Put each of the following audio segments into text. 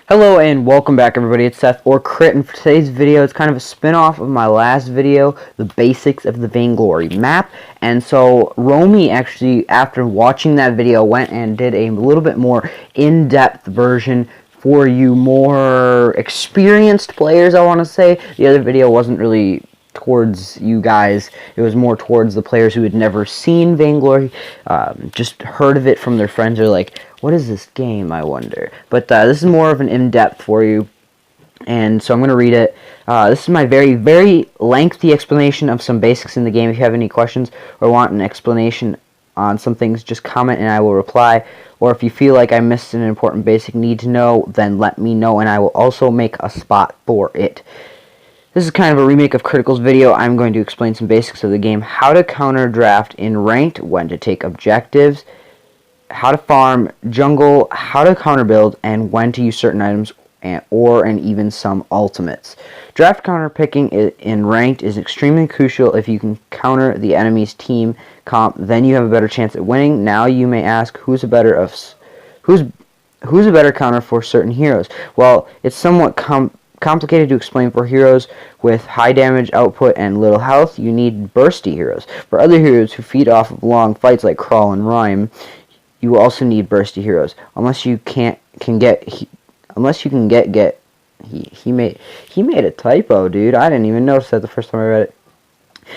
Hello and welcome back everybody, it's Seth or Crit, and for today's video it's kind of a spin-off of my last video, the basics of the VainGlory map. And so Romy actually, after watching that video, went and did a little bit more in-depth version for you more experienced players, I want to say. The other video wasn't really towards you guys, it was more towards the players who had never seen VainGlory, just heard of it from their friends, or like, what is this game, I wonder. But this is more of an in-depth for you, and so I'm going to read it. This is my very lengthy explanation of some basics in the game. If you have any questions or want an explanation on some things, just comment and I will reply. Or if you feel like I missed an important basic need to know, then let me know and I will also make a spot for it. This is kind of a remake of Critical's video. I'm going to explain some basics of the game, how to counter draft in ranked, when to take objectives, how to farm jungle, how to counter build, and when to use certain items and even some ultimates. Draft counter picking in ranked is extremely crucial. If you can counter the enemy's team comp, then you have a better chance at winning. Now you may ask, who's a better counter for certain heroes? Well, it's somewhat complicated to explain. For heroes with high damage output and little health, you need bursty heroes. For other heroes who feed off of long fights like Crawl and Rhyme, you also need bursty heroes. He made a typo, dude. I didn't even notice that the first time I read it.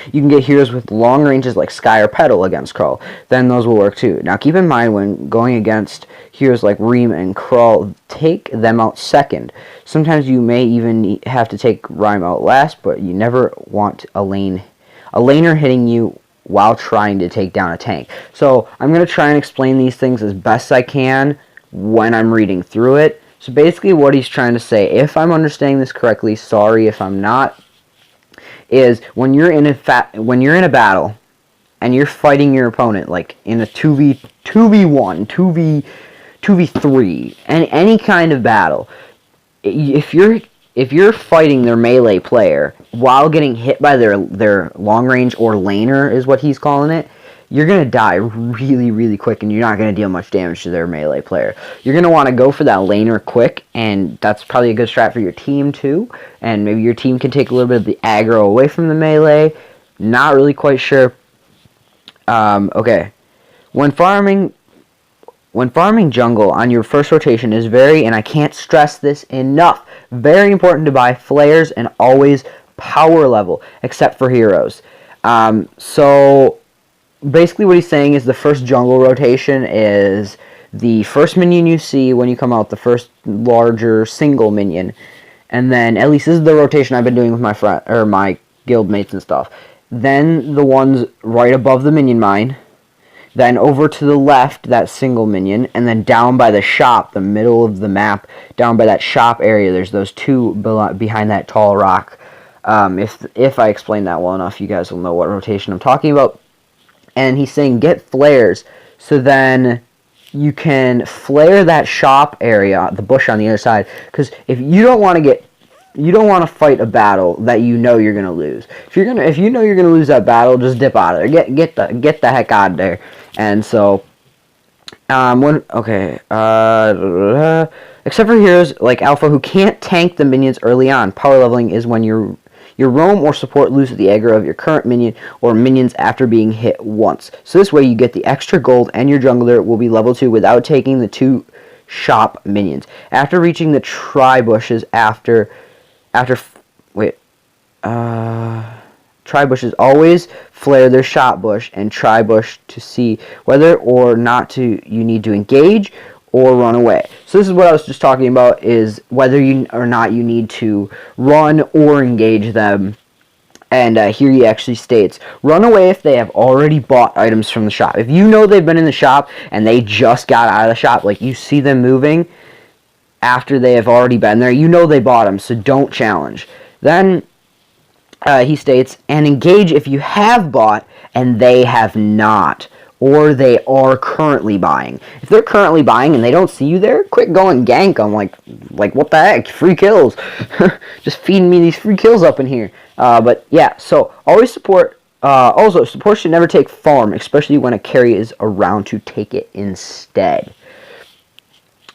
You can get heroes with long ranges like Sky or Petal against Crawl. Then those will work too. Now keep in mind, when going against heroes like Reem and Crawl, take them out second. Sometimes you may even have to take Rhyme out last, but you never want a laner hitting you while trying to take down a tank. So I'm going to try and explain these things as best I can when I'm reading through it. So basically what he's trying to say, if I'm understanding this correctly, sorry if I'm not, is when you're in a battle and you're fighting your opponent, like in a 2v1, 2v3, and any kind of battle, if you're fighting their melee player while getting hit by their long range, or laner is what he's calling it, you're going to die really quick, and you're not going to deal much damage to their melee player. You're going to want to go for that laner quick, and that's probably a good strat for your team too. And maybe your team can take a little bit of the aggro away from the melee. Not really quite sure. Okay. When farming jungle on your first rotation is and I can't stress this enough, very important to buy flares and always power level, except for heroes. So basically what he's saying is the first jungle rotation is the first minion you see when you come out, the first larger single minion. And then, at least this is the rotation I've been doing with my guild mates and stuff. Then the ones right above the minion mine. Then over to the left, that single minion, and then down by the shop, the middle of the map, down by that shop area, there's those two behind that tall rock. If I explain that well enough, you guys will know what rotation I'm talking about. And he's saying get flares, so then you can flare that shop area, the bush on the other side, because if you don't want to fight a battle that you know you're gonna lose. If you know you're gonna lose that battle, just dip out of there. Get the heck out of there. And so, except for heroes like Alpha who can't tank the minions early on, power leveling is when your roam or support loses the aggro of your current minion or minions after being hit once. So this way you get the extra gold, and your jungler will be level 2 without taking the 2 shop minions. After reaching the tri-bushes tri-bushes always flare their shop bush and tri-bush to see whether or not you need to engage or run away. So this is what I was just talking about, is whether or not you need to run or engage them. And here he actually states, run away if they have already bought items from the shop. If you know they've been in the shop and they just got out of the shop, like you see them moving after they have already been there, you know they bought them, so don't challenge. Then he states, and engage if you have bought and they have not, or they are currently buying. If they're currently buying and they don't see you there, quick go and gank them. Like what the heck? Free kills. Just feeding me these free kills up in here. But yeah, so always support. Also, support should never take farm, especially when a carry is around to take it instead.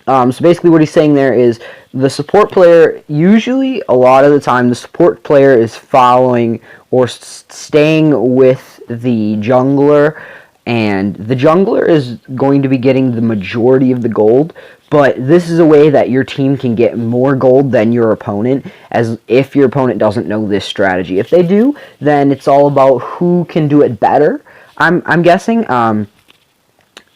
So basically what he's saying there is the support player, usually a lot of the time, the support player is following or staying with the jungler, and the jungler is going to be getting the majority of the gold, but this is a way that your team can get more gold than your opponent, as if your opponent doesn't know this strategy. If they do, then it's all about who can do it better, I'm guessing.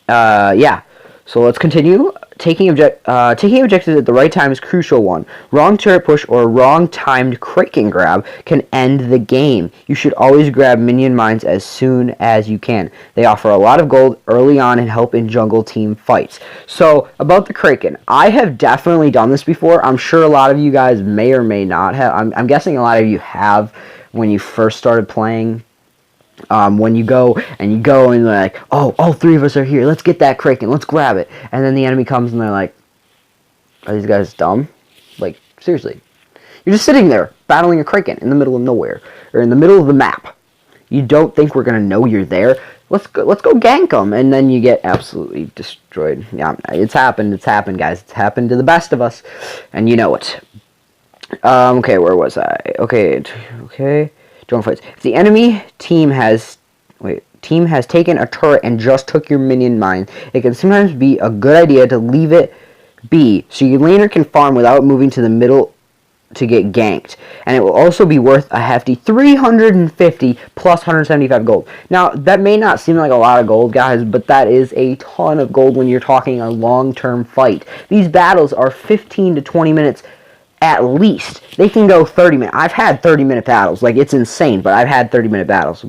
Yeah. So let's continue. Taking objectives at the right time is crucial one. Wrong turret push or wrong timed Kraken grab can end the game. You should always grab minion mines as soon as you can. They offer a lot of gold early on and help in jungle team fights. So about the Kraken, I have definitely done this before. I'm sure a lot of you guys may or may not have. I'm guessing a lot of you have when you first started playing. When you go and they're like, oh, all three of us are here, let's get that Kraken, let's grab it, and then the enemy comes and they're like, are these guys dumb? Like, seriously, you're just sitting there battling a Kraken in the middle of nowhere, or in the middle of the map. You don't think we're gonna know you're there? Let's go gank them, and then you get absolutely destroyed. Yeah, it's happened, guys, it's happened to the best of us, and you know it. Okay, where was I? Okay. Drone fights. If the enemy team has taken a turret and just took your minion mine, it can sometimes be a good idea to leave it be, so your laner can farm without moving to the middle to get ganked. And it will also be worth a hefty 350 plus 175 gold. Now, that may not seem like a lot of gold, guys, but that is a ton of gold when you're talking a long-term fight. These battles are 15 to 20 minutes at least. They can go 30 minutes. I've had 30-minute battles. Like, it's insane, but I've had 30-minute battles.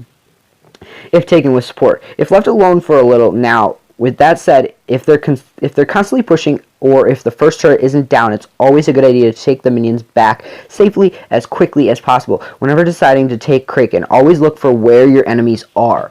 If taken with support. If left alone for a little. Now, with that said, if they're constantly pushing, or if the first turret isn't down, it's always a good idea to take the minions back safely as quickly as possible. Whenever deciding to take Kraken, always look for where your enemies are.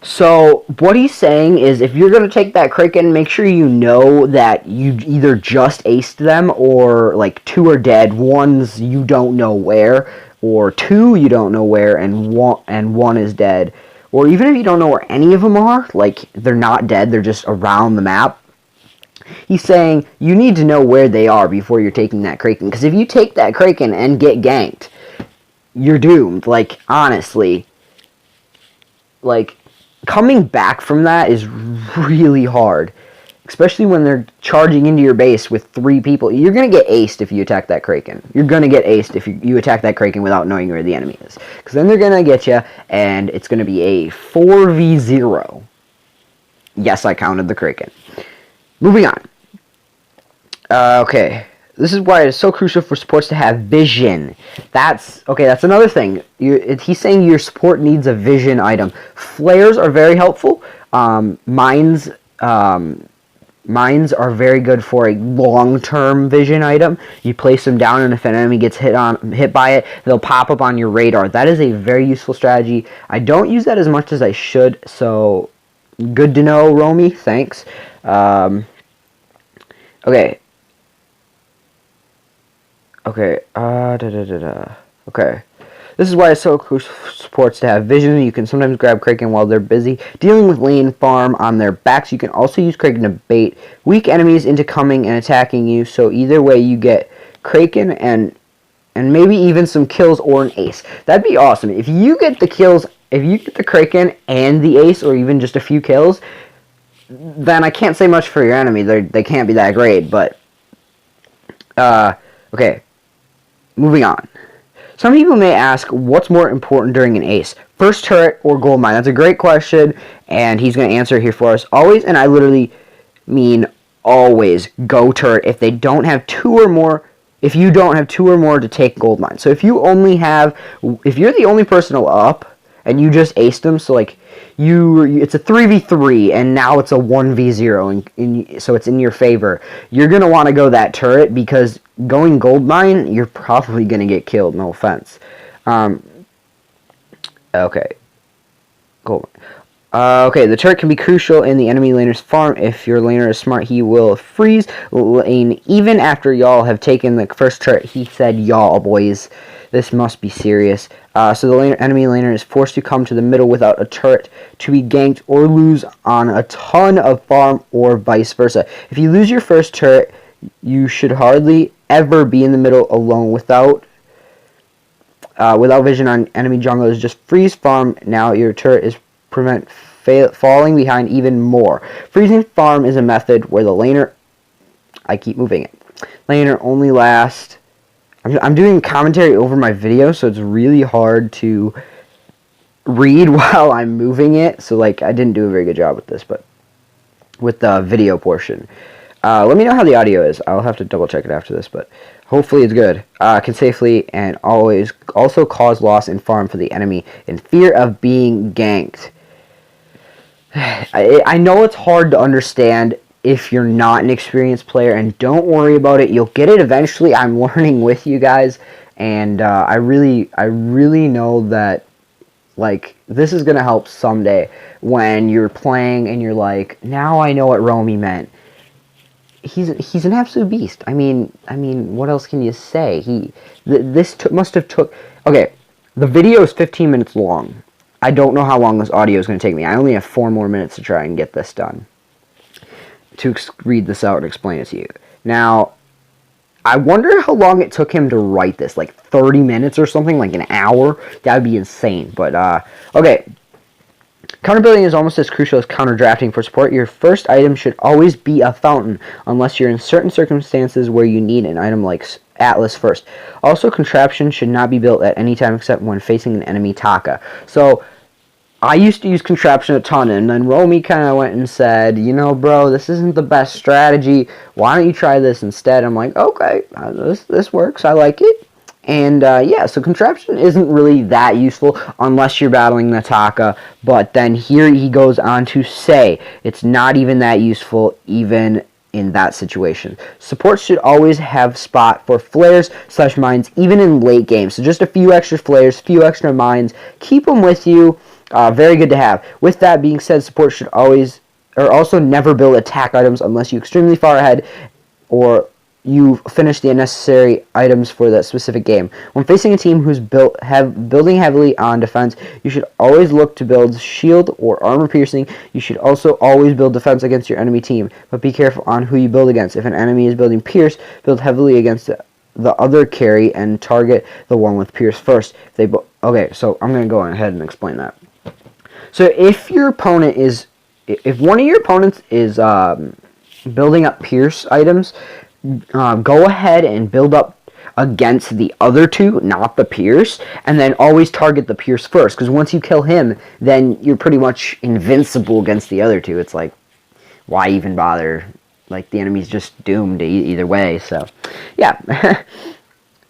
So, what he's saying is, if you're going to take that Kraken, make sure you know that you either just aced them, or, like, 2 are dead, 1's you don't know where, or 2 you don't know where, and one is dead. Or even if you don't know where any of them are, like, they're not dead, they're just around the map. He's saying, you need to know where they are before you're taking that Kraken. Because if you take that Kraken and get ganked, you're doomed. Like, honestly. Like, coming back from that is really hard, especially when they're charging into your base with 3 people. You're going to get aced if you attack that Kraken. You're going to get aced if you attack that Kraken without knowing where the enemy is. Because then they're going to get you, and it's going to be a 4v0. Yes, I counted the Kraken. Moving on. Okay. This is why it's so crucial for supports to have vision. That's another thing. He's saying your support needs a vision item. Flares are very helpful. Mines are very good for a long-term vision item. You place them down, and if an enemy gets hit by it, they'll pop up on your radar. That is a very useful strategy. I don't use that as much as I should, so good to know, Romy. Thanks. Okay. Okay, Okay. This is why it's so crucial for supports to have vision. You can sometimes grab Kraken while they're busy dealing with lane farm on their backs. You can also use Kraken to bait weak enemies into coming and attacking you. So either way, you get Kraken and maybe even some kills or an ace. That'd be awesome. If you get the kills, if you get the Kraken and the ace, or even just a few kills, then I can't say much for your enemy. They can't be that great, but... okay. Moving on. Some people may ask, what's more important during an ace? First turret or gold mine? That's a great question, and he's going to answer here for us. Always, and I literally mean always, go turret if they don't have 2 or more. If you don't have 2 or more to take gold mine. So if you're the only person up, and you just aced them, so like, it's a 3v3, and now it's a 1v0, so it's in your favor. You're going to want to go that turret, because going gold mine, you're probably going to get killed, no offense. Okay. Gold mine. Okay, the turret can be crucial in the enemy laner's farm. If your laner is smart, he will freeze lane even after y'all have taken the first turret. He said, y'all, boys. This must be serious. So the enemy laner is forced to come to the middle without a turret to be ganked or lose on a ton of farm or vice versa. If you lose your first turret, you should hardly ever be in the middle alone without vision on enemy junglers. Just freeze farm. Now your turret is prevent falling behind even more. Freezing farm is a method where the laner... I keep moving it. Laner only lasts... I'm doing commentary over my video, so it's really hard to read while I'm moving it. So, like, I didn't do a very good job with this, but with the video portion. Let me know how the audio is. I'll have to double check it after this, but hopefully it's good. Can safely and always also cause loss in farm for the enemy in fear of being ganked. I know it's hard to understand if you're not an experienced player, and don't worry about it. You'll get it eventually. I'm learning with you guys, and I really know that, like, this is gonna help someday when you're playing and you're like, now I know what Romy meant. He's an absolute beast. I mean, what else can you say? Must have took. Okay, the video is 15 minutes long. I don't know how long this audio is going to take me. I only have 4 more minutes to try and get this done. To read this out and explain it to you. Now, I wonder how long it took him to write this. Like 30 minutes or something? Like an hour? That would be insane. But, okay. Counter building is almost as crucial as counter drafting for support. Your first item should always be a fountain, unless you're in certain circumstances where you need an item like Atlas first. Also, contraption should not be built at any time except when facing an enemy Taka. So, I used to use contraption a ton, and then Romy kind of went and said, you know, bro, this isn't the best strategy. Why don't you try this instead? I'm like, okay, this works. I like it. And, yeah, so contraption isn't really that useful unless you're battling the Taka. But then here he goes on to say it's not even that useful even in that situation. Support should always have spot for flares / mines even in late game. So just a few extra flares, few extra mines. Keep them with you. Very good to have. With that being said, support should always, or also never build attack items unless you're extremely far ahead or you finish the unnecessary items for that specific game. When facing a team who's building heavily on defense, you should always look to build shield or armor piercing. You should also always build defense against your enemy team, but be careful on who you build against. If an enemy is building pierce, build heavily against the other carry and target the one with pierce first. Okay, so I'm going to go ahead and explain that. So if your opponent is, if one of your opponents is building up pierce items, go ahead and build up against the other two, not the pierce, and then always target the pierce first, because once you kill him, then you're pretty much invincible against the other two. It's like, why even bother? Like, the enemy's just doomed either way, so, yeah.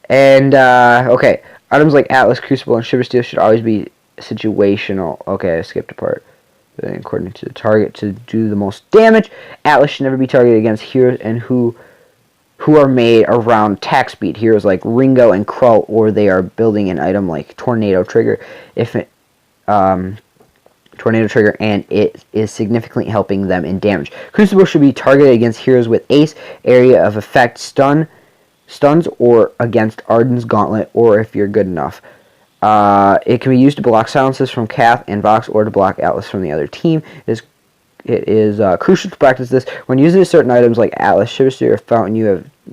And, okay, items like Atlas, Crucible, and Shiver Steel should always be situational. Okay, I skipped a part. According to the target to do the most damage. Atlas should never be targeted against heroes and who are made around attack speed. Heroes like Ringo and Crow, or they are building an item like Tornado Trigger. If it, Tornado Trigger, and it is significantly helping them in damage. Crucible should be targeted against heroes with Ace, Area of Effect, Stuns, or against Arden's Gauntlet, or if you're good enough. It can be used to block silences from Cath and Vox, or to block Atlas from the other team. It is crucial to practice this when using certain items like Atlas, Shiver Steel, or Fountain.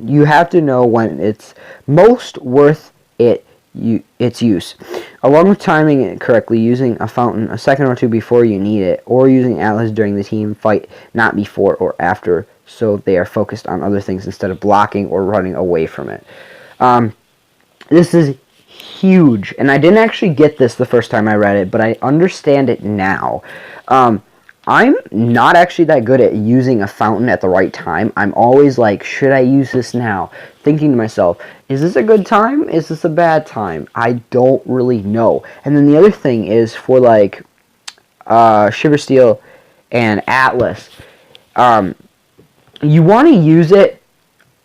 You have to know when it's most worth its use, along with timing it correctly, using a Fountain a second or two before you need it, or using Atlas during the team fight, not before or after, so they are focused on other things instead of blocking or running away from it. This is huge, and I didn't actually get this the first time I read it, but I understand it now. I'm not actually that good at using a fountain at the right time. I'm always like, should I use this now? Thinking to myself, is this a good time? Is this a bad time? I don't really know. And then the other thing is for like Shiver Steel and Atlas, you want to use it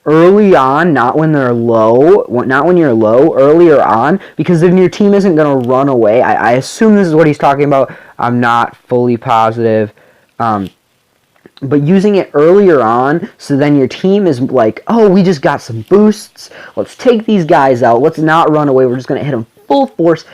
early on, not when they're low, not when you're low, earlier on, because then your team isn't going to run away. I assume this is what he's talking about. I'm not fully positive. But using it earlier on, so then your team is like, oh, we just got some boosts. Let's take these guys out. Let's not run away. We're just going to hit them full force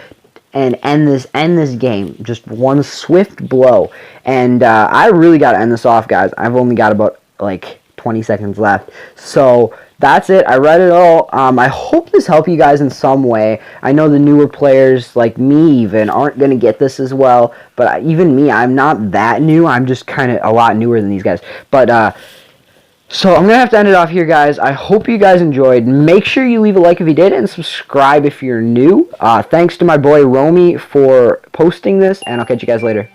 and end this game. Just one swift blow. And I really got to end this off, guys. I've only got about, like, 20 seconds left. So that's it. I read it all. I hope this helped you guys in some way. I know the newer players, like me even, aren't going to get this as well. But even me, I'm not that new. I'm just kind of a lot newer than these guys. But, so I'm going to have to end it off here, guys. I hope you guys enjoyed. Make sure you leave a like if you did and subscribe if you're new. Thanks to my boy Romy for posting this, and I'll catch you guys later.